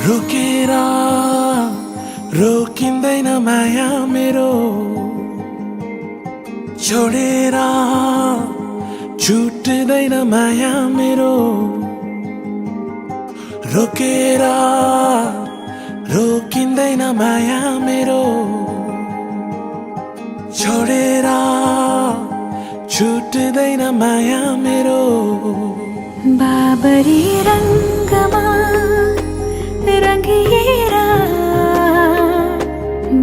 रोकेरा रोकिँदैन माया मेरो छोडेर छुट्दैन माया मेरो रोकेर रोकिँदैन माया मेरो छोडेर छुट्दैन माया मेरो बाबरी रंगमा रंगिएरा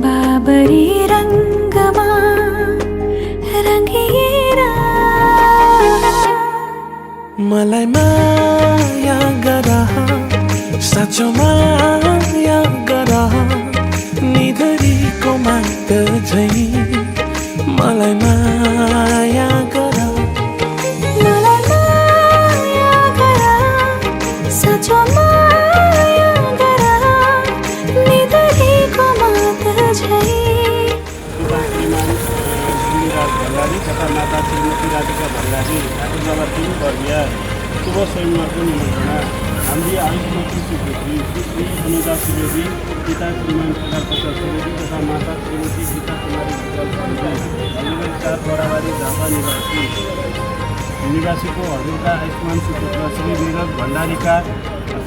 बाबरी रंगमा रंगिएरा मलाई माया गरा साँचो माया गरा निधरीको माग झै मलाई माया गरा मलाई माया गरा साँचो माया गरा निधरीको माग झै तथा माता श्रीमती राधिका भण्डारी आफू जब 3 वर्षीय शुभ स्वयंवरको निमन्त्रणा हाम्री आयुषमती सुपुत्री श्री अनुजा सुवेदी पिता श्रीमान प्रकाश प्रसाद सुवेदी तथा माता श्रीमती गीता कुमारी भण्डारी 4 बराबरी झापा निवासीको हजुरका आयुष्मान सुपुत्र श्री नीरज भण्डारीका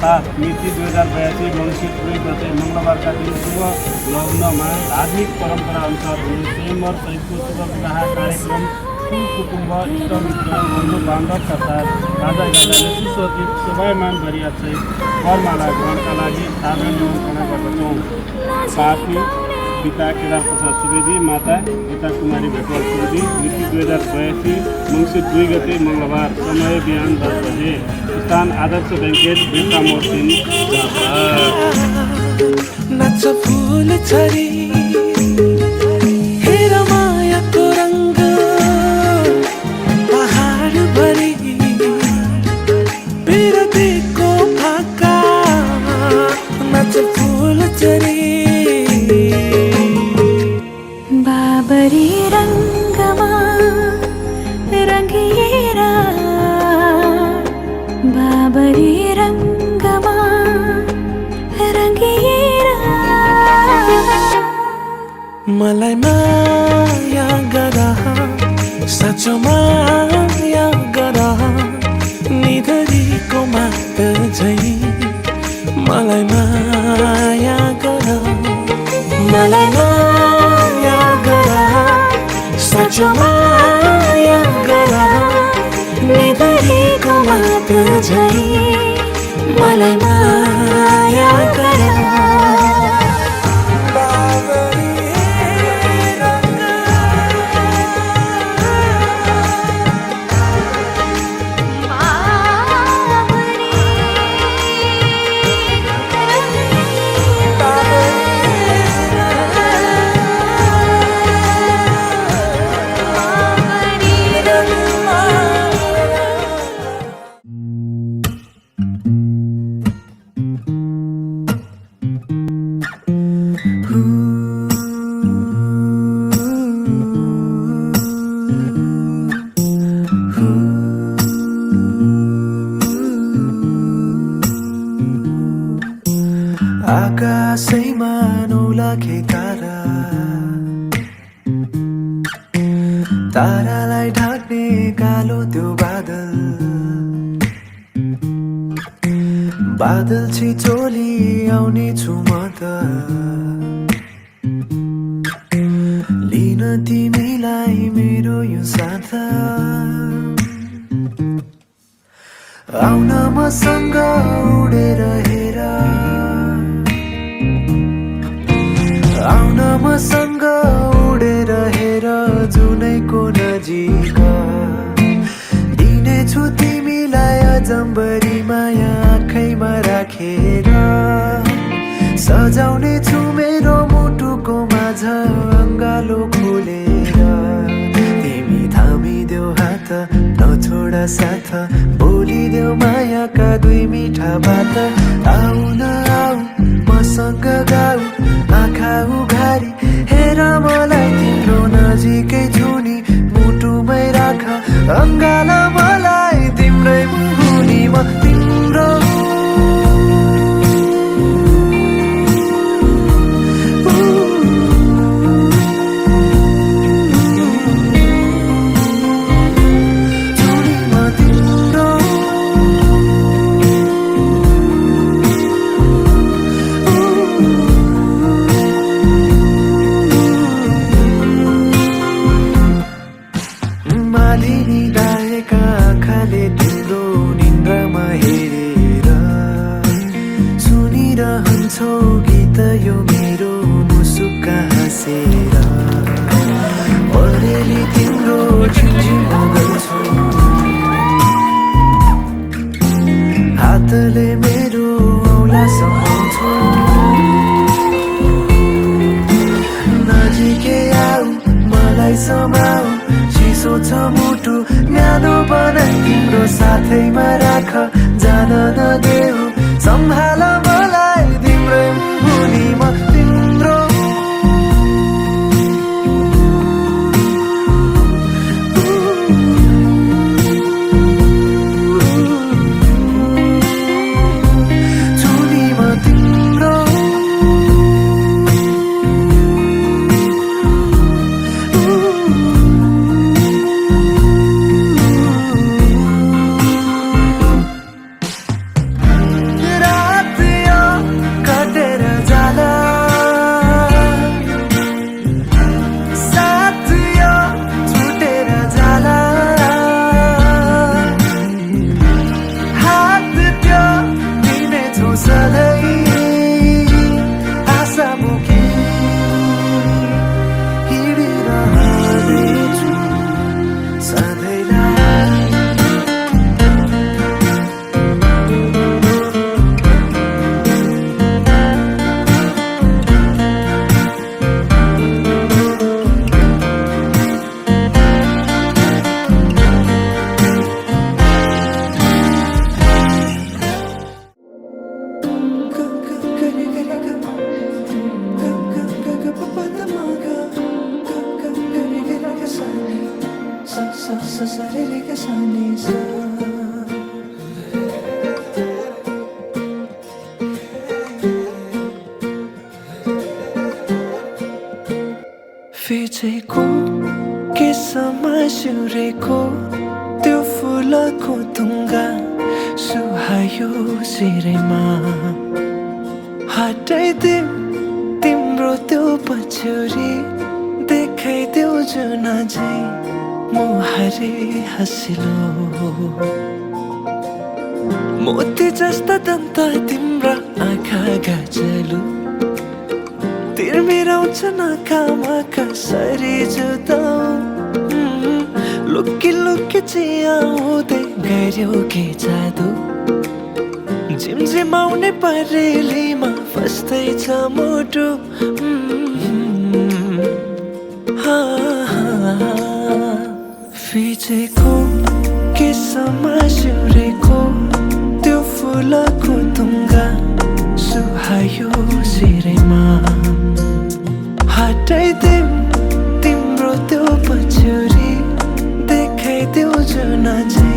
साथ मिति 2082 मङ्सिर 2 गते मङ्गलबारका दिन शुभ लग्नमा धार्मिक परम्परा अनुसार हुने स्वयंवर सहितको शुभ विवाह कार्यक्रम कुटुम्ब इष्टमित्र बन्धु बान्धवका साथ बाजा गाजाले सुसज्जित शोभायमान गरिया सहित वरमाला ग्रहणका लागि साधारण निमन्त्रणा गर्दछौँ। साथी पिता केदार प्रसाद सुवेदी माता गीता कुमारी भेटवाल सुवेदी मिति 2082 मङ्सिर 2 गते मङ्गलबार समय बिहान 10 बजे स्थान आदर्श ब्याङ्केट बिर्ता मोड 3 झापा नाच फुल छरी हेर मायाको रङ्ग पहाड भरी बिरतीको फाका नाच फुल छरी बाबरी रंगमा रंगिएरा बाबरी रंगमा रंगिएरा मलाई माया गरा साँचो माया गरा निधरीको माग झै मलाई माया गरा मलाई माया गरा साँचो माया गरा निधरीको माग झै मलाई माया गरा आकाशैमा 9 लाखे तारा तारालाई ढाक्ने कालो त्यो बादल बादल छिचोली आउने छु म त लिन तिमीलाई मेरो यो साथ आउन मसँग उडेर हेर आउन मसँग उडेर हेर जुनैको नजिक दिनेछु तिमीलाई अजम्बरी माया आँखैमा राखेर सजाउने छु मेरो मुटुको माझ अङ्गालो खोलेर तिमी थामिदेऊ हात नछोड साथ बोलिदेऊ मायाका दुई मिठा बात आउन आऊ मसँग गाऊ आँखा उघारी हेर मलाई तिम्रो नजिकै छु नि मुटुमै राख अङ्गाल मलाई तिम्रै मुनि म तिम्रो मालिनी गाएका आँखाले तिम्रो निन्द्रामा हेरेर सुनिरहन्छौ गीत यो मेरो मुसुक्का हाँसेर परेली तिम्रो झिमझिम गर्छु हातले मेरो औला समाउँछु नजिकै आऊ मलाई समाऊ चिसो छ मुटु न्यानो बनाई तिम्रो साथैमा राख जान नदेऊ सम्हाल मलाई तिम्रै मुनि म तिम्रो छुनी म तिम्रो फिचेको केसमा सिउरेको त्यो फुलको तुङ्गा सुहायो शिरमा हटाइदेऊ तिम्रो त्यो पछ्यौरी देखाइदेऊ जुन झै मुहारी हँसिलो मोती जस्ता दन्त तिम्रा आँखा गाजलु तिर्मिराउँछ नाकामा कसरी जुदाउ लुकी लुकी चियाउँदै गऱ्यौ के जादु झिमझिमाउने परेलीमा फस्दैछ मुटु फिचेको केसमा सिउरेको त्यो फुलको तुङ्गा सुहायो शिरमा हटाइदेऊ तिम्रो त्यो पछ्यौरी देखाइदेऊ जुन झै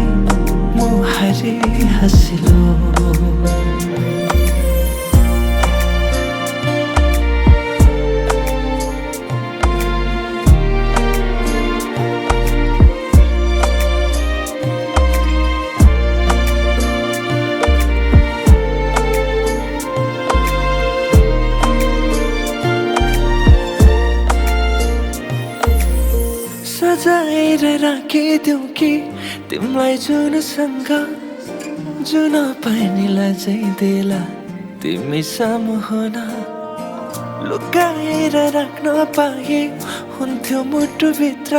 मुहारी हँसिलो सजाएर राखिदेऊ कि तिमीलाई जुनसँग जुन पानीलाई चाहिँ देला तिमी सामु हुन लुकाएर राख्न पाए हुन्थ्यो मुटुभित्र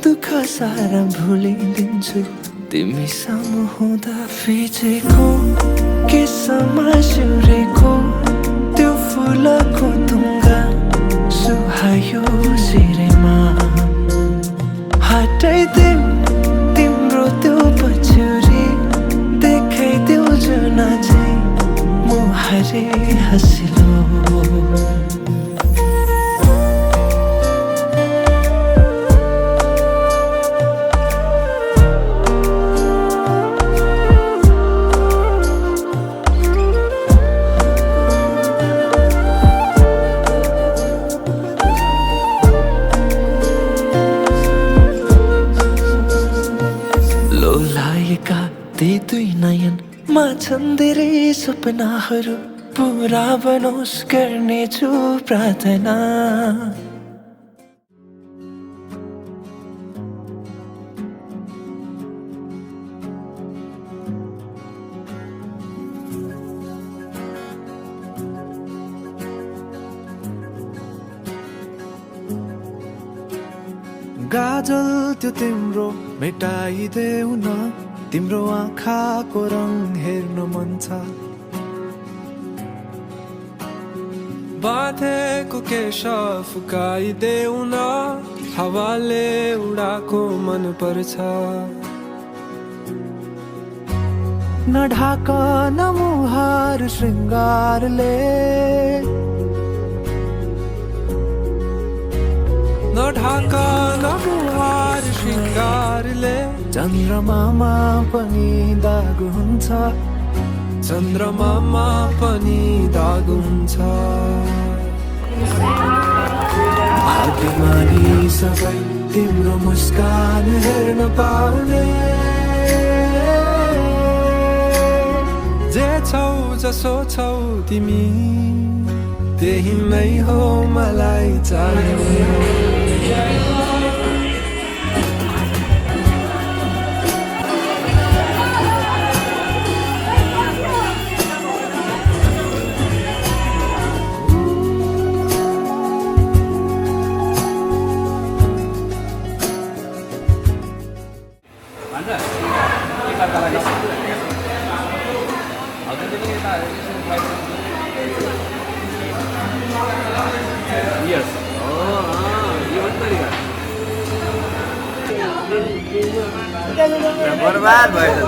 दुःख सारा भुलिदिन्छु तिमी सामु हुँदा फिचेको केसमा सिउरेको त्यो फुलको तुङ्गा सुहायो शिरमा हटाइदिउँ तिम्रो त्यो पछ्यौरी देखाइदेऊ जुन चाहिँ मुहारी हँसिलो ती दुई नयनमा छन् धेरै सपनाहरू पुरा बनोस् गर्नेछु प्रार्थना गाजल त्यो तिम्रो मेटाइदेऊ न तिम्रो आँखाको रङ हेर्न मन छ बाँधेको केश फुकाइदेऊ न हावाले उडाको मन पर्छ नढाक न मुहार श्रृङ्गारले नढाक न मुहार श्रृङ्गारले चन्द्रमामा पनि दाग हुन्छ चन्द्रमामा पनि दाग हुन्छ भाग्यमानी सबै तिम्रो मुस्कान हेर्न पाउने जे छौ जसो छौ तिमी त्यही नै हो मलाई चाहिने बर्बाद भयो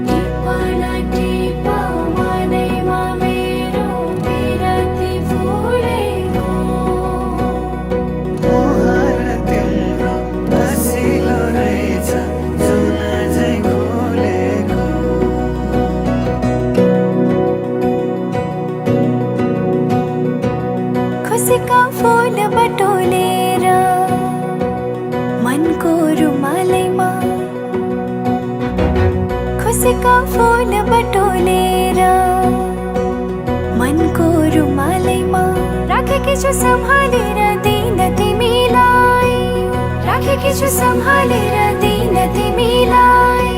टिपना टिपा मनैमा मेरो बिरती फुलेको मुहार तिम्रो हँसिलो रहेछ जुन झैँ खोलेको खुसीका फूल बटोलेर मनको रुमालैमा खुसीका फूल बटोलेर मनको रुमालैमा राखेकी छु सम्हालेर दिन तिमीलाई राखेकी छु सम्हालेर दिन तिमीलाई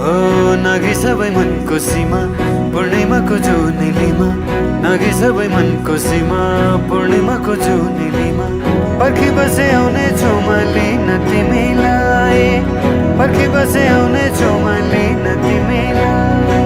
हो नाघे सबै मनको सीमा पूर्णिमाको जुनेलीमा नाघे सबै मनको सीमा पूर्णिमाको जुनेलीमा पर्खी बसे आउने छु म लिन तिमीलाई पर्खी बसे आउने छु म लिन तिमीलाई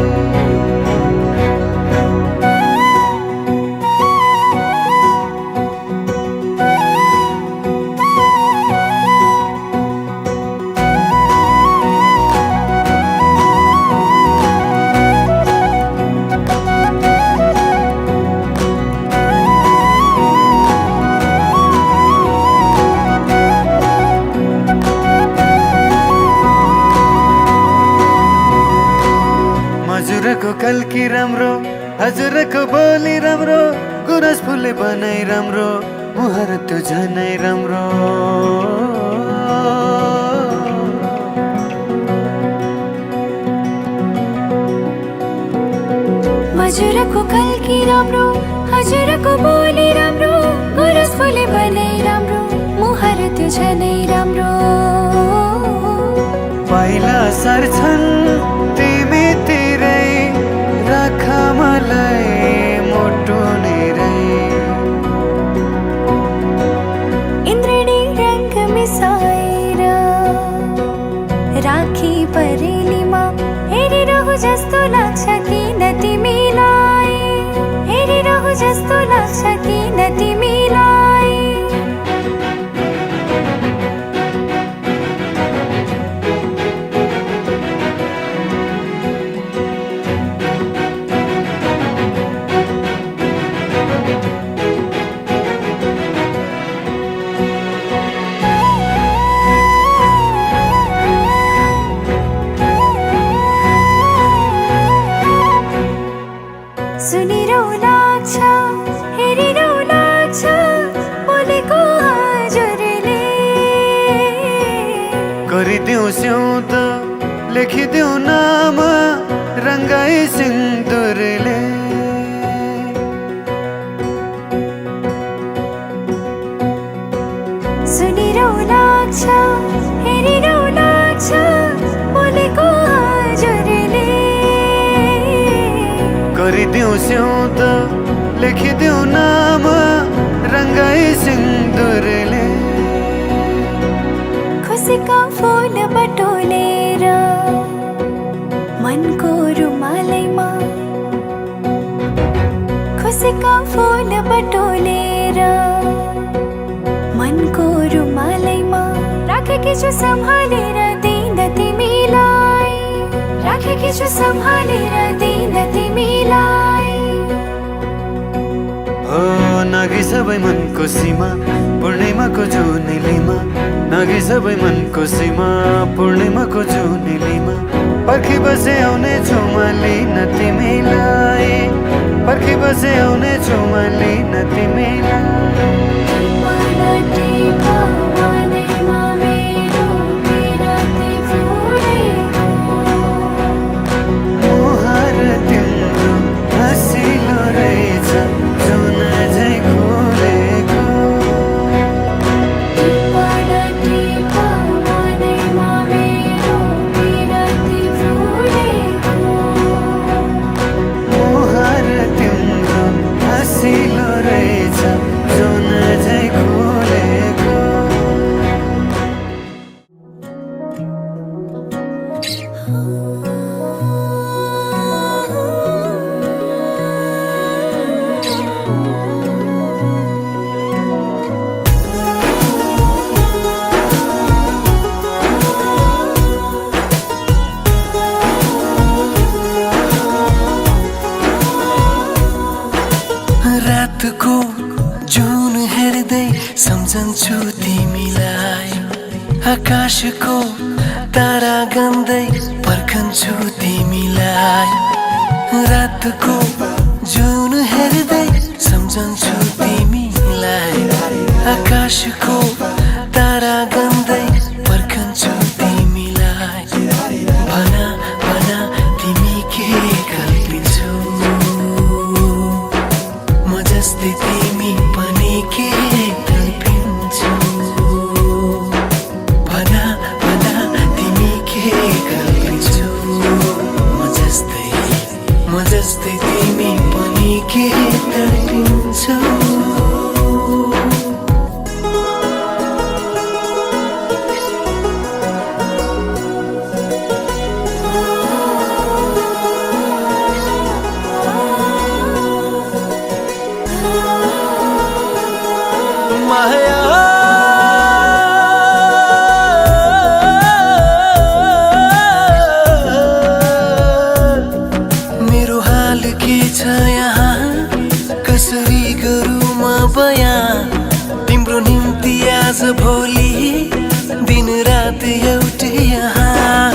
हजुरको कल्की राम्रो हजुरको बोली राम्रो गुरस फुले बनाइ राम्रो मुहार त्यो झनै राम्रो हजुरको कल्की राम्रो हजुरको बोली राम्रो गुरस फुले बनाइ राम्रो मुहार त्यो झनै राम्रो पाइला सर्छन् तिमी तिरै राख मलाई मोटो निरै इन्द्रणी रंग मिसाएर राखी परेलीमा हेरिरहु जस्तो लाग्छ किन तिमीलाई हेरिरहु जस्तो लाग्छ किन तिमीलाई सुनिरौ लाग्छ हेरिरौ लाग्छ बोलेको हजुरले गरिदेऊ स्याउत लेखिदेऊ नाम रङ्गाई सिन्दुरले सुनिरौ लाग्छ हेरिरौ लाग्छ बोलेको हजुरले गरिदेऊ स्याउत लेखिदेऊ नाम रङ्गाई सिन्दुरले खुसीका फूल बटोलेर मनको रुमालैमा खुसीका फूल बटोलेर मनको रुमालैमा राखेकी छु सम्हालेर दिन तिमीलाई राखेकी छु सम्हालेर दिन तिमीलाई हो नाघे सबै मनको सीमा पूर्णिमाको जुनेलीमा नाघे सबै मनको सीमा पूर्णिमाको जुनेलीमा पर्खी बसे आउने छु म लिन तिमीलाई पर्खी बसे आउने छु म लिन तिमीलाई टिपना टिपा मनैमा मेरो बिरती फुलेको हेर्दै सम्झन्छु तिमीलाई आकाशको तारा गन्दै पर्खन्छु तिमीलाई रातको जुन हेर्दै सम्झन्छु तिमीलाई आकाशको तारा गन्दै पर्खन्छु तिमीलाई भन भन तिमी के कल्पिन्छौ म जस्तै तिमी पनि के तडपिन्छौ भन भन तिमी के कल्पिन्छौ म जस्तै तिमी पनि के तडपिन्छौ मेरो हाल के छ यहाँ कसरी गरौँ म बयाँ तिम्रो निम्ति आज भोलि दिन रात एउटै यहाँ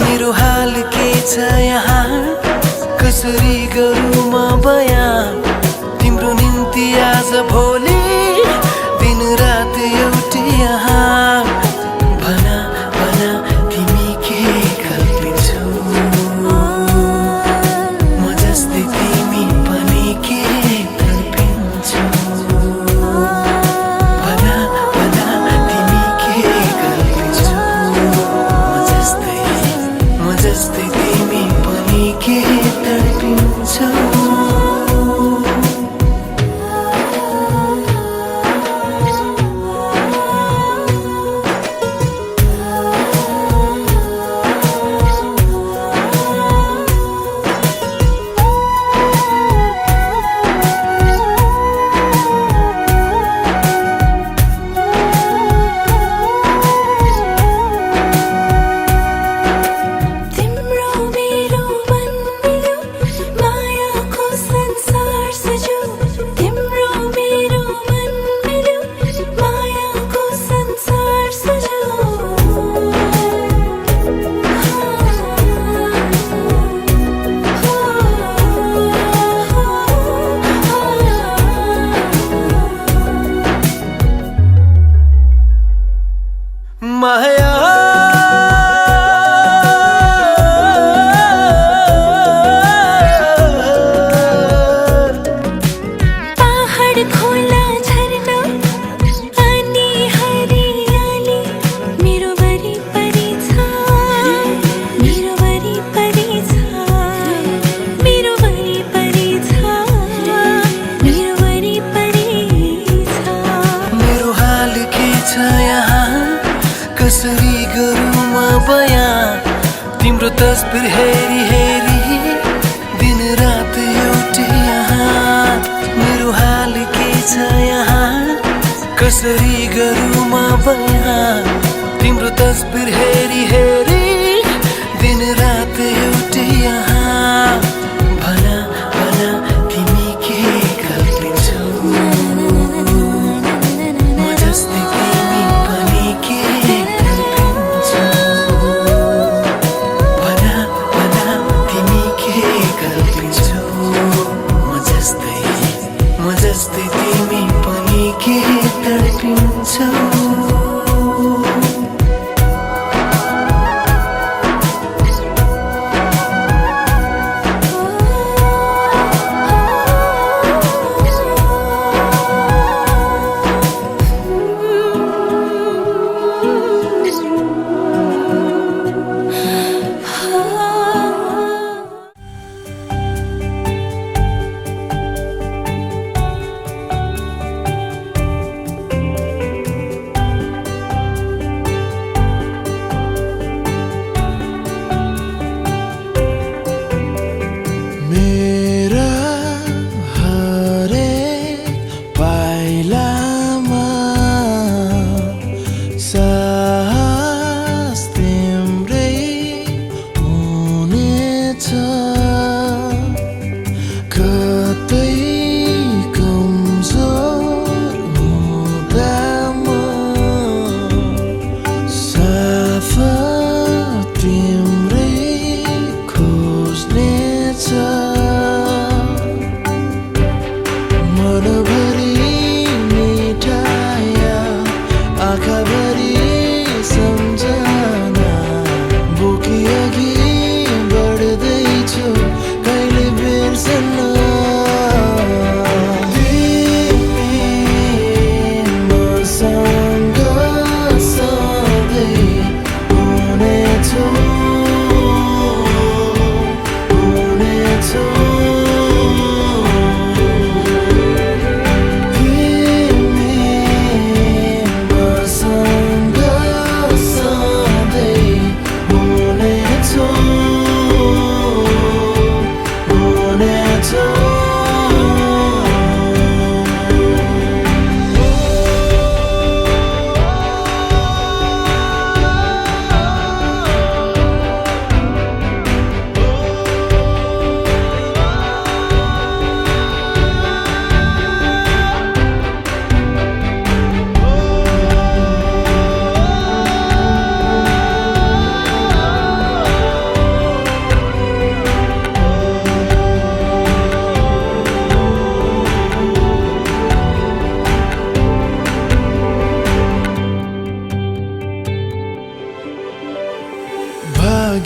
मेरो हाल के छ यहाँ कसरी गरौँ म बयाँ तिम्रो निम्ति आज भोलि दिन रात एउटै यहाँ भन भन तिमी के कल्पिन्छौ म जस्तै तिमी पनि के तडपिन्छौ भन भन तिमी के कल्पिन्छौ म जस्तै तिमी पनि के तडपिन्छौ माया पहाड खोला झरना अनि हरियाली मेरो वरिपरि छ मेरो वरिपरि छ मेरो वरिपरि छ मेरो वरिपरि छ मेरो हाल के छ यहाँ कसरी गरौँ म बयाँ तिम्रो तस्बिर हेरी हेरी दिन रात एउटै यहाँ मेरो हाल के छ यहाँ कसरी गरौँ म बयाँ तिम्रो तस्बिर हेरी हेरी दिन रात एउटै यहाँ भन भन तिमी के कल्पिन्छौ म जस्तै तिमी पनि के म जस्तै तिमी पनि के तडपिन्छौ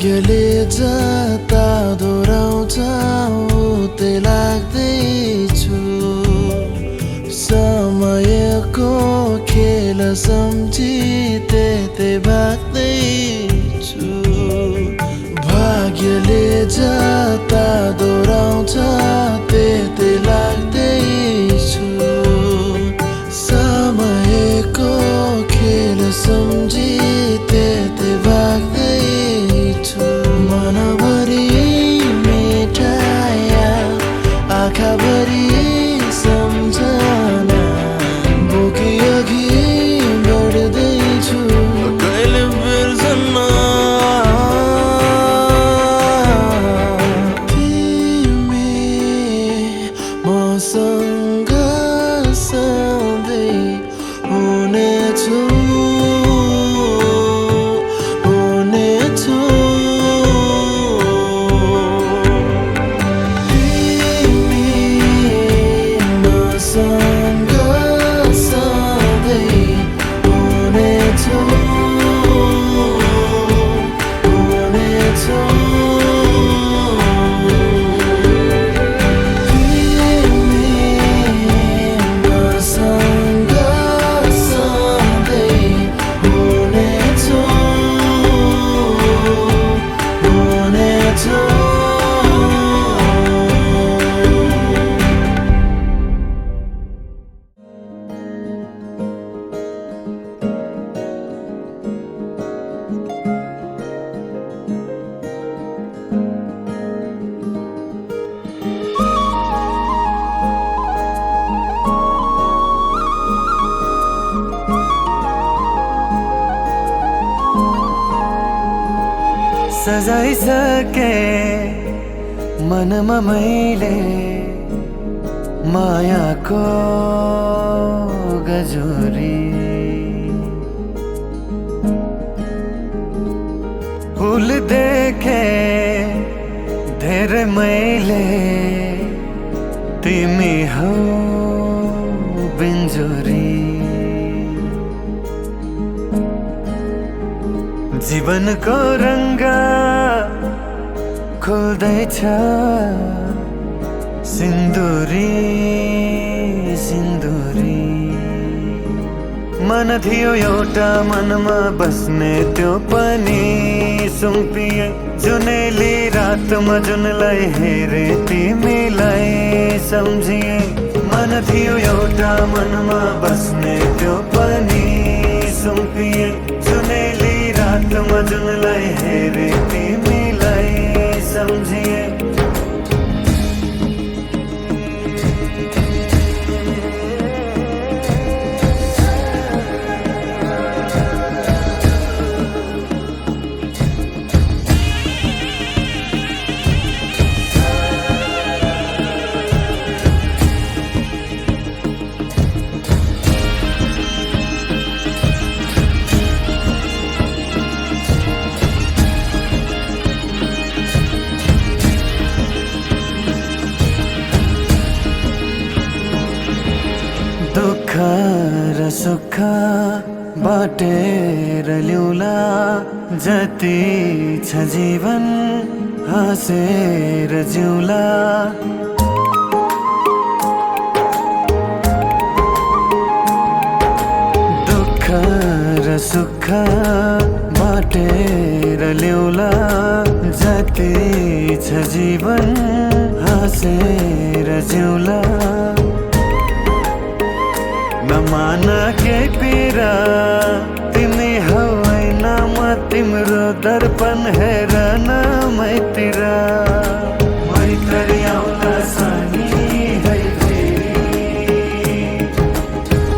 भाग्यले जता दोहोऱ्याउँछ उतै लाग्दैछु समयको खेल सम्झी त्यतै भाग्दैछु भाग्यले जता दोहोऱ्याउँछ त्यतै लाग्दैछु समयको खेल सम्झी त्यतै भाग्दैछु मनभरि मेटाया आँखाभरि सम्झना बोकी अघि बढ्दैछु कहिले बिर्सन्न तिमी मसँग सधैँ हुनेछु सजाइसके मनमा मैले मायाको गजोरी फुल देखे धेरै मैले तिमी हौ बिन्जोरी जीवनको रङ्ग खोल्दैछ सिन्दुरी सिन्दुरी मन थियो एउटा मनमा बस्ने त्यो पनि सुम्पिए जुनेली रातमा जुनलाई हेरे तिमीलाई सम्झिए मन थियो एउटा मनमा बस्ने त्यो पनि सुम्पिए जुनेली रातमा जुनलाई हेरे तिमीलाई सम्झिए दुःख र सुख बाटेर ल्याउला जति छ जीवन हाँसेर जिउला दुःख र सुख बाटेर ल्याउला जति छ जीवन हाँसेर जिउला नमान के पीरा तिमी हौ होइन म तिम्रो दर्पण हेरन मैतिर मैत्री आउला सानी है फेरि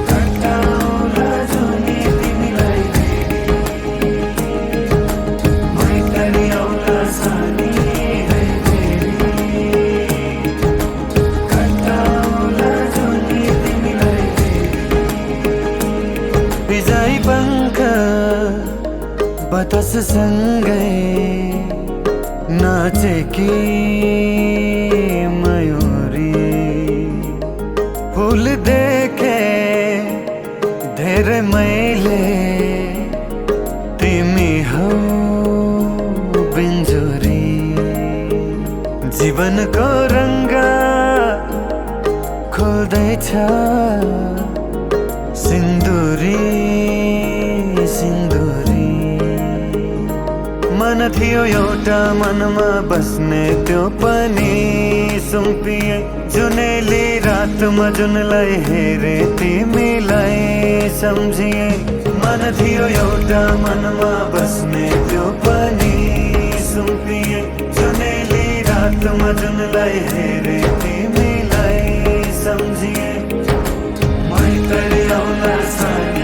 कटाउला जुनी तिमीलाई मैत्री आउला सानी है फेरि कटाउला जुनी तिमीलाई बिजाई पंख बतास सँगै नाचेकी मयूरी फूल देखे धेरै मैले तिमी हौ बिन मनको रङ्ग खोल्दैछ सिन्दुरी सिन्दुरी मन थियो एउटा मनमा बस्ने त्यो पनि सुम्पिए जुनेली रातमा जुनलाई हेरे तिमीलाई सम्झिए मन थियो एउटा मनमा बस्ने त्यो पनि सुम्पिए जुनेली रातमा जुनलाई हेरे तिमीलाई सम्झिए मैत्री आउन सानी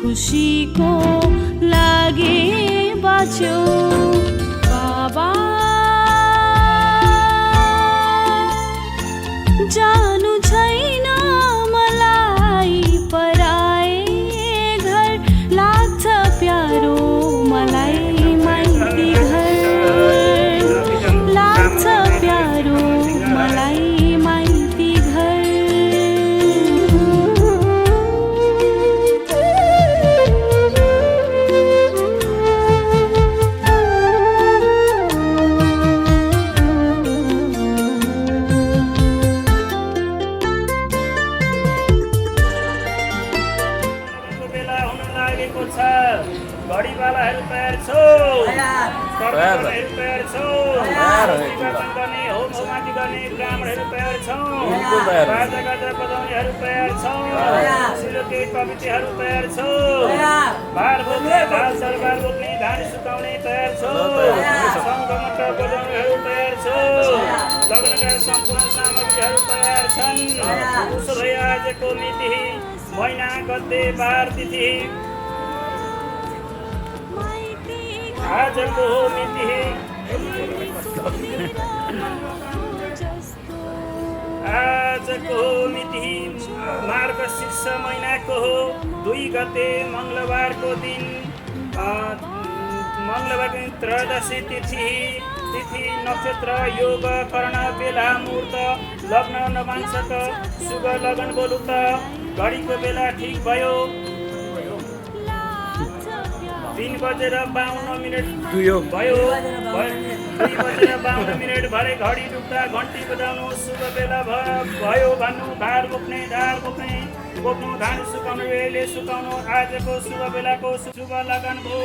खुशीको लागे बाँच्यो बाबा जानु छैन मलाई पराए घर लाग्छ प्यारो मलाई माइती घर लाग्छ प्यारो मलाई माइती घर घडीवालाहरू तयार छौ कर्मकर्ताहरू तयार छौ निर्वाचन गर्ने होम समाधि गर्ने ब्राह्मणहरू तयार छौ बाजा गाजा बजाउनेहरू तयार छौ सिलोके कमिटीहरू तयार छौ भार बोक्ने धाल सरबार बोक्ने धान सुकाउने तयार छौ सङ्घमट बजाउनेहरू तयार छौ लग्नका सम्पूर्ण सामग्रीहरू तयार छन् उसो भए आजको मिति महिना गते बार तिथि आजको मिति मार्गशीर्ष महिनाको हो 2 गते मङ्गलबारको दिन मङ्गलबारको त्रयोदशी तिथि नक्षत्र योग कर्ण बेला मुहूर्त लग्न नवांशक शुभ लगन बोलुक्त घडीको बेला ठिक भयो 3:52 भयो 2:52 भरे घडी डुब्दा घन्टी बजाउनु शुभ बेला भयो भन्नु धार बोक्ने बोक्नु धान सुकाउनु वेले सुकाउनु आजको शुभ बेलाको शुभ लगन भयो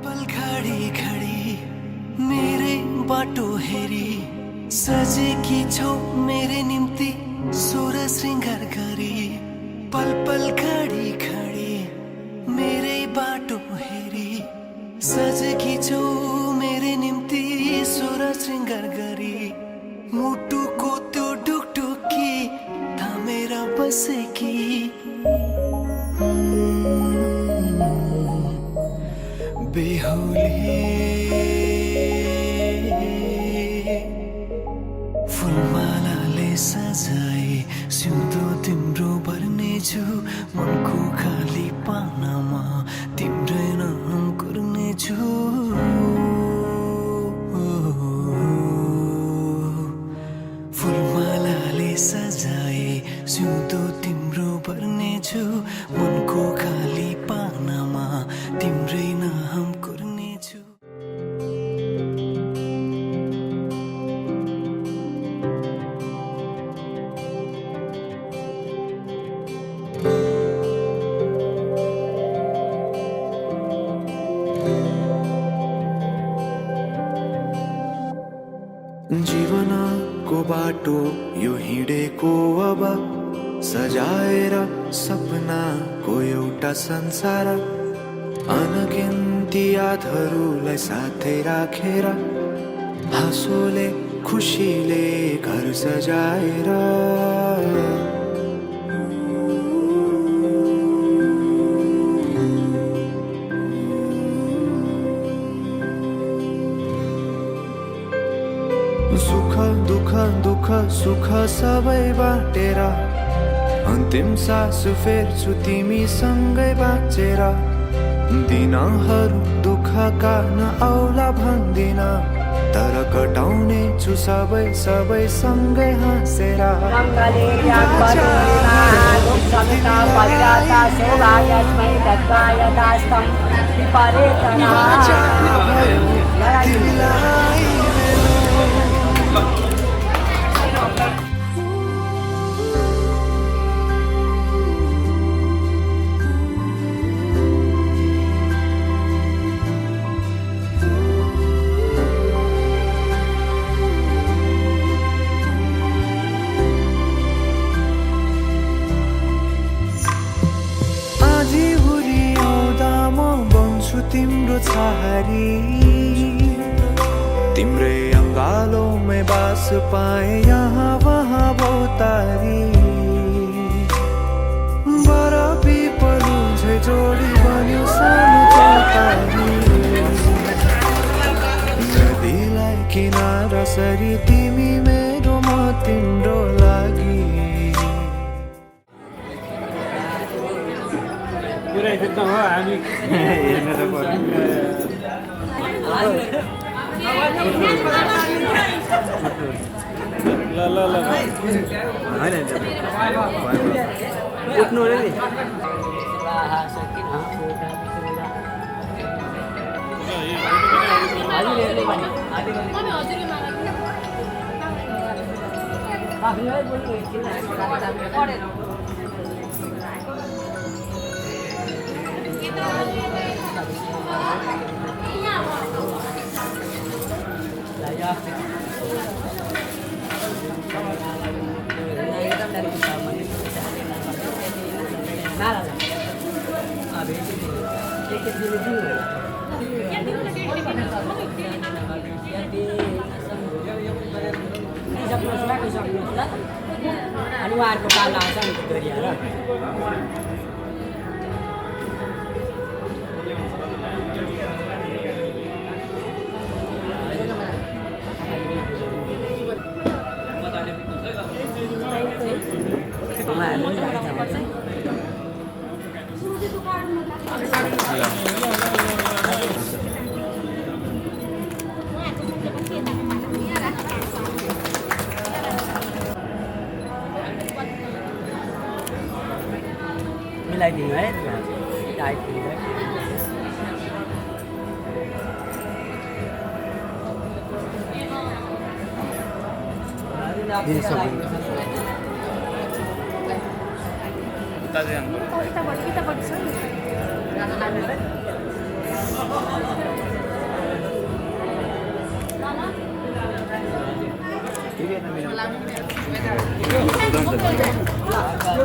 पल घडी घडी श्रृङ्गार गरी पल पल खडी खडी मेरै बाटो हेरी सज खिचौ मेरे निम्ति स्वर श्रृङ्गार गरी मुटुको त्यो ढुकढुकी थामेर बसेकी बेहुली फुलमालाले सजाए सिउँदो तिम्रो भर्नेछु मनको खाली पानामा तिम्रै नाम कुर्नेछु फुलमालाले सजाए सिउँदो तिम्रो भर्नेछु मनको खाली पानामा तिम्रै नाम कुर्नेछु जीवनको बाटो यो हिँडेको अब सजाएर सपनाको एउटा संसार अनगिन्ती यादहरूलाई साथै राखेर हाँसोले खुसीले घर सजाएर सुख दुःख दुःख सुख सबै बाटेर अन्तिम सास फेर्छु तिमीसँगै बाँचेर दिनहरू दुःखका नआउला भन्दिन तर कटाउने छु सबै सबै सँगै हाँसेर तिम्रो छहारी तिम्रै अङ्गालोमै बास पाए यहाँ वहाँ बहुतारी बरा पिपलु झै जोडी बन्यो सानो चौतारी नदीलाई किनारा सरी तिमी मेरो म तिम्रो लागि हो हामी हेर्न त पर्यो ल ल ल होइन उठ्नु नि अनि उहाँहरूको पाल आउँछ नि गरिएर मिलाइदिनु है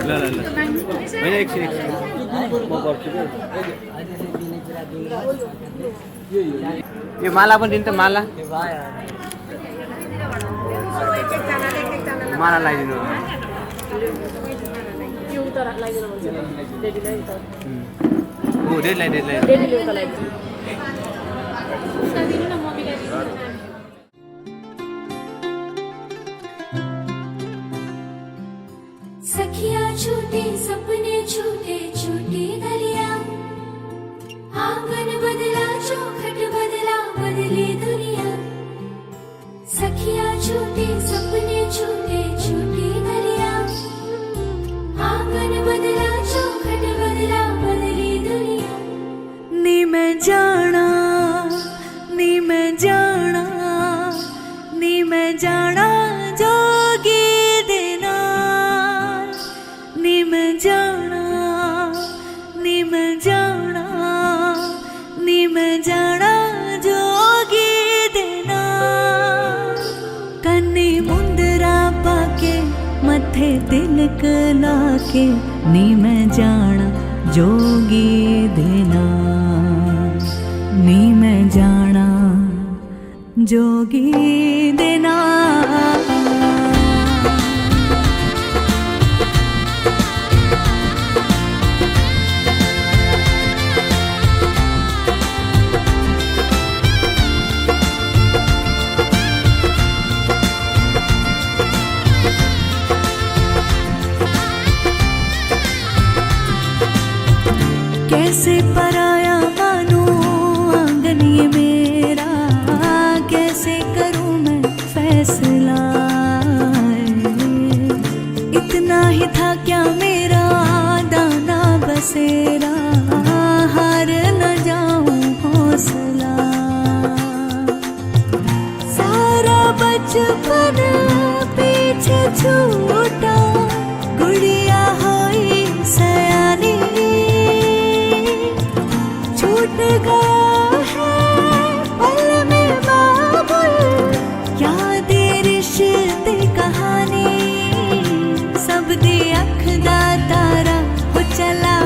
ल ल ल होइन एकछिन यो माला पनि दिनु त माला माला लगाइदिनु सखिया छूटे सपने छूटे छूटी दरिया आंगन बदला चौखट बदला बदली दुनिया सखिया छूटे सपने छूटे छूटी दरिया आंगन बदला चौखट बदला बदली दुनिया नी मैं जाना नी मैं जाना नी मैं जाना जोगी देना नी मैं जाना नी मैं जाना नी मैं जाना जोगी देना कन्नी मुंदरा पाके मथे तिलक लाके नी मैं जाना जोगी देना नी मैं जाना जोगी देना कैसे पराया मानू आंगन ये मेरा कैसे करूं मैं फैसला इतना ही था क्या मेरा दाना बसेरा हार न जाऊं हौसला सारा बचपन पीछे छूटा गुड़िया होई सयानी छूट गया है पल में बाबुल याद रिश्ते कहानी सब दी अख दा तारा हो चला